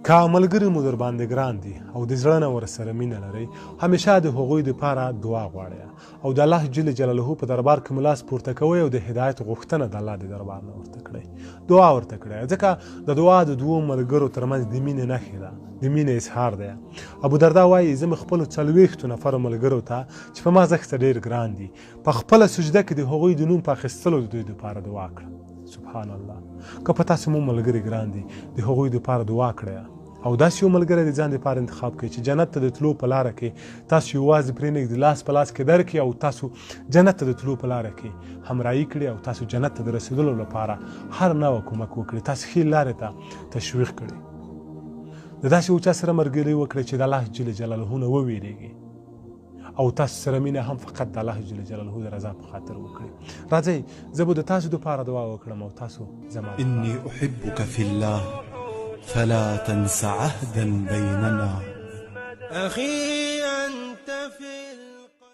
که ملګري مو در باندې ګران دي او د زړه نه ورسره مینه لرئ همیشه د هغوی دپاره دعا غواړئ او د الله جل جلاله په دربار کې مو لاس پورته کوئ او د هدایت غوښتنه د الله د دربار نه ورته کړئ دعا ورته کړئ ځکه د دعا د دوو ملګرو ترمنځ د مینې نښې ده د مینې اظهار دی ابو دردا وایي زه مې خپلو 40 نفرو ملګرو ته چې په ما ځکه ډېر ګران دي په خپله سجده کې د هغوی د نوم په اخیستلو د دوی دپاره دعا کړه سبحان الله که په تاسو مو ملګري ګران دي د هغوی دپاره دعا کړئ او داسې یو ملګری د ځان دپاره انتخاب کړئ چې جنت ته د تلو په لاره کې تاسو یوازې پرېنږدي لاس په لاس کې درکړي او تاسو جنت ته د تلو په لاره کې همراهي کړي او تاسو جنت ته د رسېدلو لپاره هر نوع کومک وکړي تاسو ښې لارې ته تشویق کړي د داسې یو چا سره ملګري وکړئ چې د الله جل جلاله نه وویرېږي او تاسو سره مینه هم فقط د الله جل جلاله د رضا په خاطر وکړئ راځئ زه به د تاسو دپاره دعا وکړم او تاسو زما إني أحبك في الله فلا تنس عهدا بيننا أخي